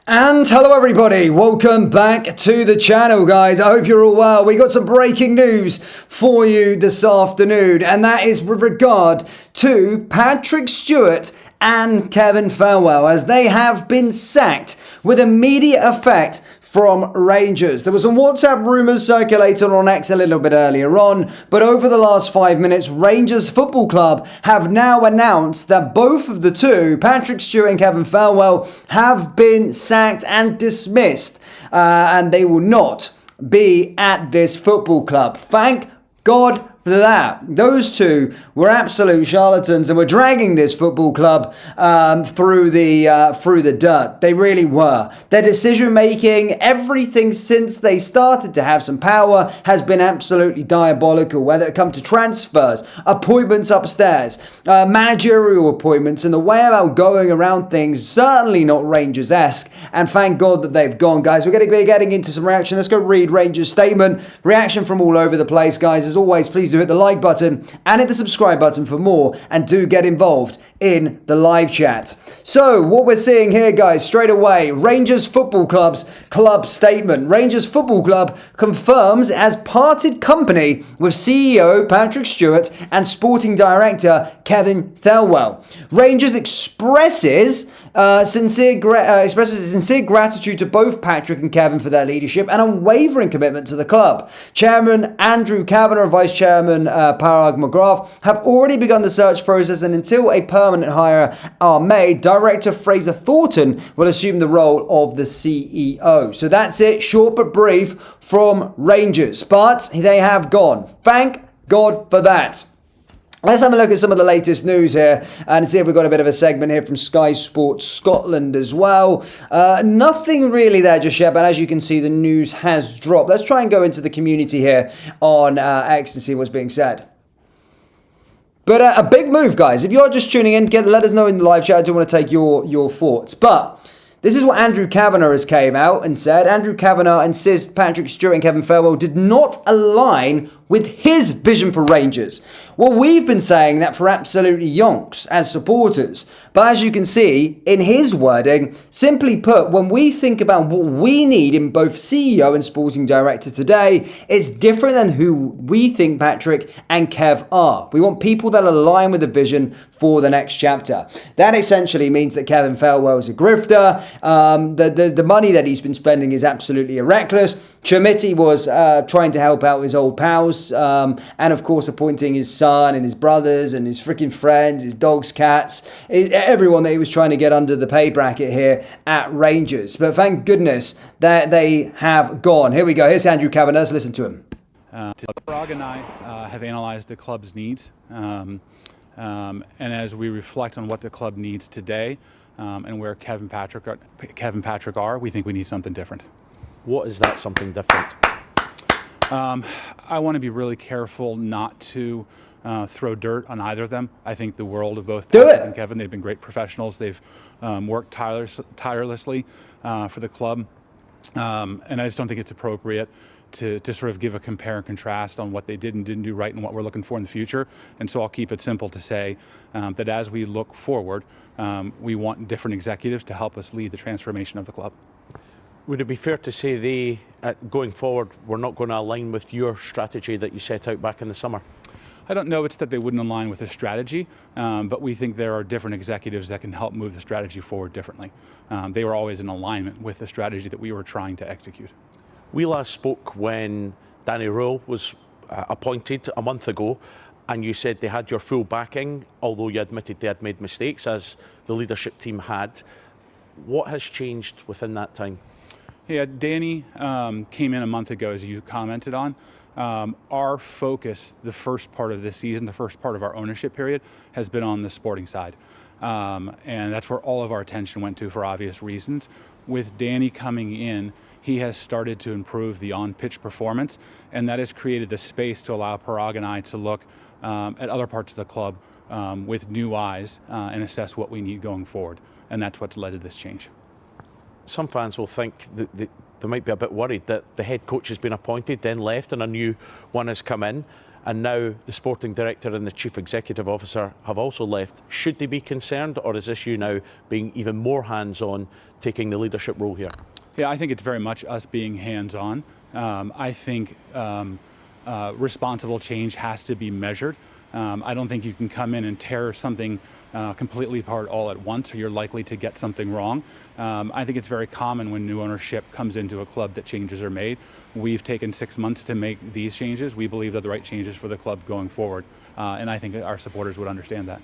And hello everybody, welcome back to the channel guys. I hope you're all well. We got some breaking news for you this afternoon, and that is with regard to Patrick Stewart and Kevin Thelwell, as they have been sacked with immediate effect from Rangers. There were some WhatsApp rumours circulating on X a little bit earlier on, but over the last 5 minutes, Rangers Football Club have now announced that both of the two, Patrick Stewart and Kevin Thelwell, have been sacked and dismissed, and they will not be at this football club. Thank God for that. Those two were absolute charlatans and were dragging this football club through the dirt. They really were. Their decision making, everything since they started to have some power, has been absolutely diabolical. Whether it comes to transfers, appointments upstairs, managerial appointments, and the way about going around things, certainly not Rangers-esque. And thank God that they've gone, guys. We're going to be getting into some reaction. Let's go read Rangers' statement. Reaction from all over the place, guys. As always, please do hit the like button and hit the subscribe button for more, and do get involved in the live chat. So what we're seeing here, guys, straight away, Rangers Football Club's club statement. Rangers Football Club confirms as parted company with CEO Patrick Stewart and sporting director Kevin Thelwell. Rangers expresses sincere gratitude to both Patrick and Kevin for their leadership and unwavering commitment to the club. Chairman Andrew Kavanagh and Vice Chairman Parag McGrath have already begun the search process, and until a permanent hire are made, Director Fraser Thornton will assume the role of the CEO. So that's it, short but brief from Rangers, but they have gone. Thank God for that. Let's have a look at some of the latest news here and see if we've got a bit of a segment here from Sky Sports Scotland as well. Nothing really there just yet, but as you can see, the news has dropped. Let's try and go into the community here on X and see what's being said. But a big move, guys. If you're just tuning in, let us know in the live chat. I do want to take your thoughts. But this is what Andrew Kavanagh has came out and said. Andrew Kavanagh insists Patrick Stewart and Kevin Thelwell did not align with his vision for Rangers. Well, we've been saying that for absolutely yonks as supporters. But as you can see, in his wording, simply put, when we think about what we need in both CEO and sporting director today, it's different than who we think Patrick and Kev are. We want people that align with the vision for the next chapter. That essentially means that Kevin Thelwell is a grifter. The money that he's been spending is absolutely reckless. Chomity was trying to help out his old pals, and of course appointing his son and his brothers and his freaking friends, his dogs, cats, everyone that he was trying to get under the pay bracket here at Rangers. But thank goodness that they have gone. Here we go. Here's Andrew Kavanagh. Let's listen to him. Parag and I have analyzed the club's needs, and as we reflect on what the club needs today and where Kevin Patrick are, we think we need something different. What is that something different? I want to be really careful not to throw dirt on either of them. I think the world of both Patrick and Kevin. They've been great professionals. They've worked tirelessly for the club, and I just don't think it's appropriate to sort of give a compare and contrast on what they did and didn't do right and what we're looking for in the future. And so I'll keep it simple to say that as we look forward, we want different executives to help us lead the transformation of the club. Would it be fair to say they, going forward, were not going to align with your strategy that you set out back in the summer? I don't know it's that they wouldn't align with the strategy, but we think there are different executives that can help move the strategy forward differently. They were always in alignment with the strategy that we were trying to execute. We last spoke when Danny Rule was appointed a month ago, and you said they had your full backing, although you admitted they had made mistakes, as the leadership team had. What has changed within that time? Yeah, Danny came in a month ago, as you commented on. Our focus, the first part of this season, the first part of our ownership period, has been on the sporting side. And that's where all of our attention went to for obvious reasons. With Danny coming in, he has started to improve the on-pitch performance, and that has created the space to allow Parag and I to look at other parts of the club with new eyes and assess what we need going forward. And that's what's led to this change. Some fans will think that they might be a bit worried that the head coach has been appointed, then left, and a new one has come in. and now the sporting director and the chief executive officer have also left. Should they be concerned, or is this you now being even more hands-on, taking the leadership role here? Yeah, I think it's very much us being hands-on. I think responsible change has to be measured. I don't think you can come in and tear something completely apart all at once, or you're likely to get something wrong. I think it's very common when new ownership comes into a club that changes are made. We've taken 6 months to make these changes. We believe they're the right changes for the club going forward, and I think our supporters would understand that.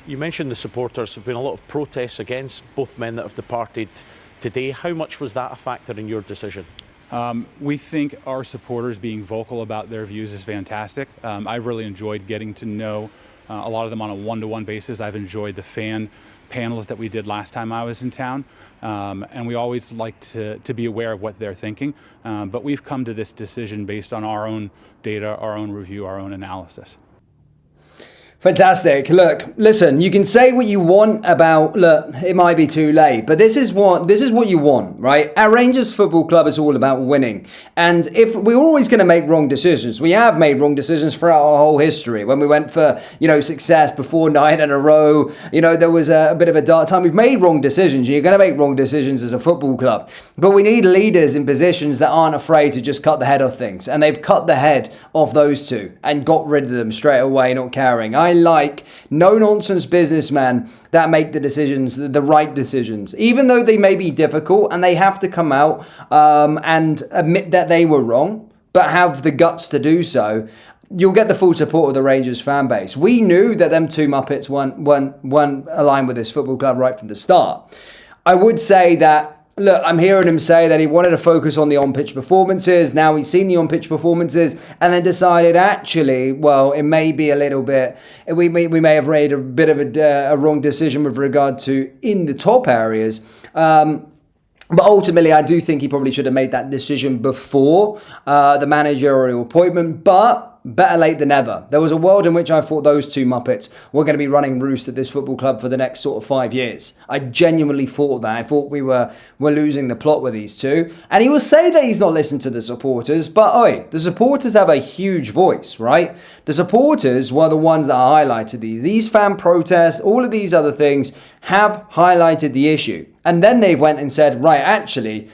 You mentioned the supporters. There have been a lot of protests against both men that have departed today. How much was that a factor in your decision? We think our supporters being vocal about their views is fantastic. I've really enjoyed getting to know a lot of them on a one-to-one basis. I've enjoyed the fan panels that we did last time I was in town, and we always like to be aware of what they're thinking. But we've come to this decision based on our own data, our own review, our own analysis. Fantastic. Look, listen, you can say what you want about, look, it might be too late, but this is what you want, right? Our Rangers Football Club is all about winning. And if we're always going to make wrong decisions, we have made wrong decisions throughout our whole history. When we went for, success before 9 in a row, there was a bit of a dark time. We've made wrong decisions. You're going to make wrong decisions as a football club. But we need leaders in positions that aren't afraid to just cut the head off things. And they've cut the head off those two and got rid of them straight away, not caring. I like no-nonsense businessmen that make the decisions, the right decisions, even though they may be difficult, and they have to come out and admit that they were wrong, but have the guts to do so. You'll get the full support of the Rangers fan base. We knew that them two Muppets weren't aligned with this football club right from the start. I would say that, look, I'm hearing him say that he wanted to focus on the on-pitch performances. Now he's seen the on-pitch performances and then decided, actually, well, it may be a little bit, we may have made a bit of a wrong decision with regard to in the top areas. But ultimately, I do think he probably should have made that decision before the managerial appointment. But better late than never. There was a world in which I thought those two Muppets were going to be running roost at this football club for the next sort of 5 years. I genuinely thought that. I thought we were losing the plot with these two. And he will say that he's not listened to the supporters, but the supporters have a huge voice, right? The supporters were the ones that highlighted these fan protests, all of these other things have highlighted the issue. And then they went and said, right, actually,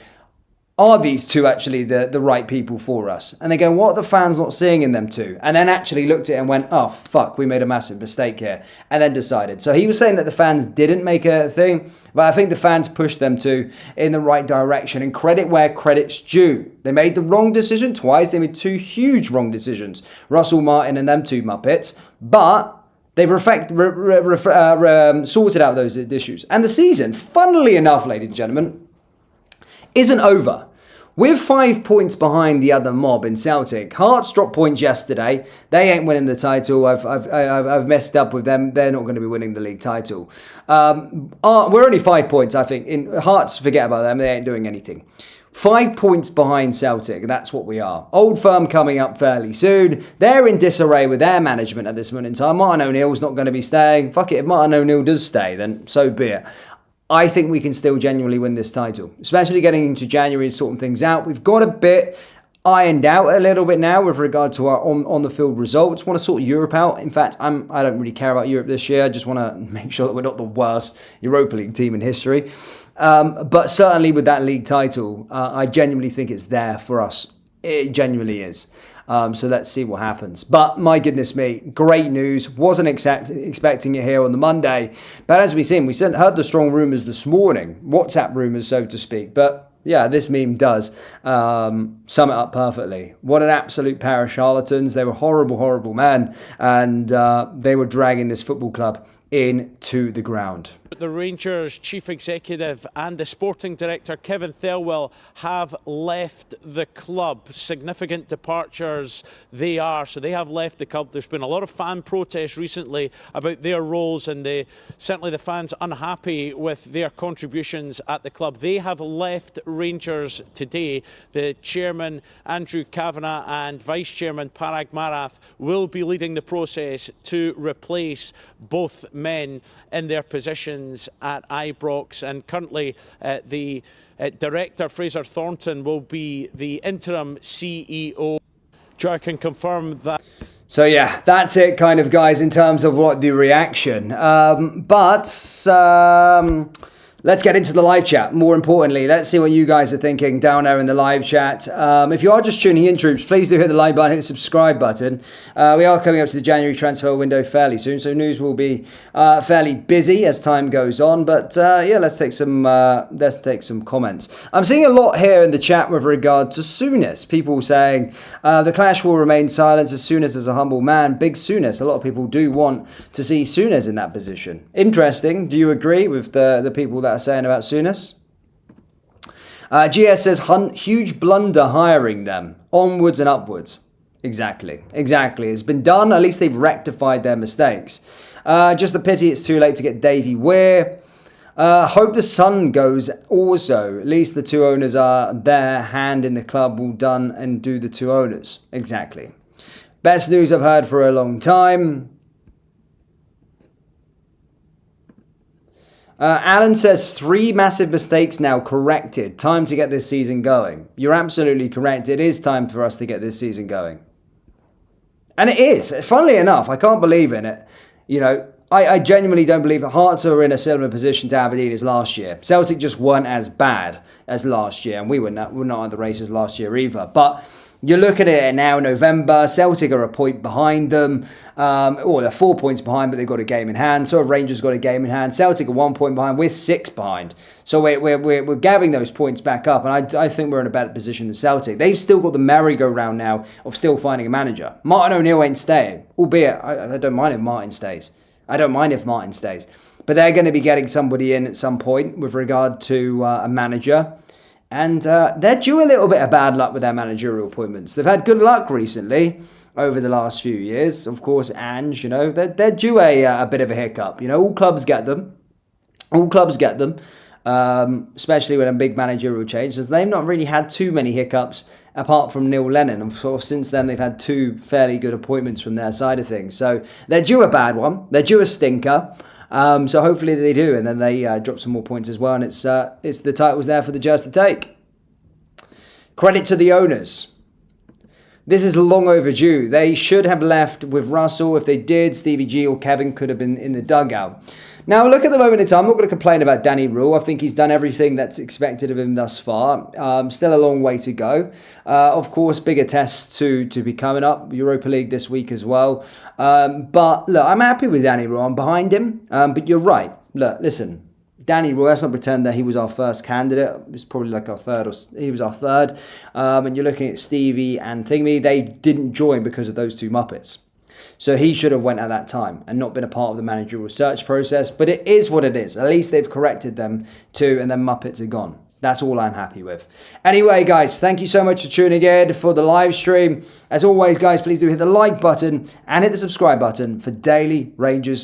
are these two actually the right people for us? And they go, what are the fans not seeing in them two? And then actually looked at it and went, oh, fuck, we made a massive mistake here. And then decided. So he was saying that the fans didn't make a thing, but I think the fans pushed them two in the right direction. And credit where credit's due. They made the wrong decision twice. They made two huge wrong decisions. Russell Martin and them two Muppets. But they've sorted out those issues. And the season, funnily enough, ladies and gentlemen, isn't over. We're 5 points behind the other mob in Celtic. Hearts dropped points yesterday. They ain't winning the title. I've messed up with them. They're not going to be winning the league title. We're only 5 points, I think. In Hearts, forget about them. They ain't doing anything. 5 points behind Celtic. That's what we are. Old Firm coming up fairly soon. They're in disarray with their management at this moment in time. Martin O'Neill's not going to be staying. Fuck it. If Martin O'Neill does stay, then so be it. I think we can still genuinely win this title, especially getting into January and sorting things out. We've got a bit ironed out a little bit now with regard to our on-the-field results. Want to sort Europe out. In fact, I don't really care about Europe this year. I just want to make sure that we're not the worst Europa League team in history. But certainly with that league title, I genuinely think it's there for us. It genuinely is. So let's see what happens. But my goodness me, great news. Wasn't expecting it here on the Monday. But as we've seen, heard the strong rumours this morning. WhatsApp rumours, so to speak. But yeah, this meme does sum it up perfectly. What an absolute pair of charlatans. They were horrible, horrible men. And they were dragging this football club into the ground. The Rangers chief executive and the sporting director, Kevin Thelwell, have left the club. Significant departures they are. So they have left the club. There's been a lot of fan protests recently about their roles, and certainly the fans unhappy with their contributions at the club. They have left Rangers today. The chairman, Andrew Kavanagh, and vice chairman, Parag Marath, will be leading the process to replace both men in their positions at Ibrox, and currently the director, Fraser Thornton, will be the interim CEO. Joe, I can confirm that. So yeah, that's it kind of, guys, in terms of what the reaction. Let's get into the live chat. More importantly, let's see what you guys are thinking down there in the live chat. If you are just tuning in, troops, please do hit the like button, hit the subscribe button. We are coming up to the January transfer window fairly soon, so news will be fairly busy as time goes on. But yeah, let's take some comments. I'm seeing a lot here in the chat with regard to Souness. People saying the clash will remain silent as Souness is a humble man. Big Souness. A lot of people do want to see Souness in that position. Interesting. Do you agree with the people that are saying about Souness? GS says, Hunt, huge blunder hiring them. Onwards and upwards. Exactly. It's been done. At least they've rectified their mistakes. Just a pity it's too late to get Davey Weir. Hope the Sun goes also. At least the two owners are there. Hand in the club will done and do the two owners. Exactly. Best news I've heard for a long time. Alan says 3 massive mistakes now corrected. Time to get this season going. You're absolutely correct. It is time for us to get this season going. And it is. Funnily enough, I can't believe in it. You know, I genuinely don't believe that Hearts are in a similar position to Aberdeen as last year. Celtic just weren't as bad as last year. And we were not at the races last year either. But you're looking at it now, November. Celtic are a point behind them. They're 4 points behind, but they've got a game in hand. So have Rangers got a game in hand. Celtic are 1 point behind. We're 6 behind. So we're gathering those points back up. And I think we're in a better position than Celtic. They've still got the merry-go-round now of still finding a manager. Martin O'Neill ain't staying. Albeit, I don't mind if Martin stays. But they're going to be getting somebody in at some point with regard to a manager. And they're due a little bit of bad luck with their managerial appointments. They've had good luck recently over the last few years. Of course, Ange, they're due a bit of a hiccup. All clubs get them. Especially with a big managerial change. They've not really had too many hiccups apart from Neil Lennon. And sort of since then, they've had 2 fairly good appointments from their side of things. So they're due a bad one. They're due a stinker. So hopefully they do, and then they drop some more points as well. And it's the title's there for the Jazz to take. Credit to the owners. This is long overdue. They should have left with Russell. If they did, Stevie G or Kevin could have been in the dugout. Now, look at the moment in time. I'm not going to complain about Danny Rule. I think he's done everything that's expected of him thus far. Still a long way to go. Of course, bigger tests to be coming up. Europa League this week as well. But look, I'm happy with Danny Rule. I'm behind him. But you're right. Look, listen. Danny Rule, let's not pretend that he was our first candidate. It was probably like our third, or he was our third. And you're looking at Stevie and Thingy. They didn't join because of those 2 Muppets. So he should have went at that time and not been a part of the managerial search process. But it is what it is. At least they've corrected them too, and then Muppets are gone. That's all I'm happy with. Anyway, guys, thank you so much for tuning in for the live stream. As always, guys, please do hit the like button and hit the subscribe button for daily Rangers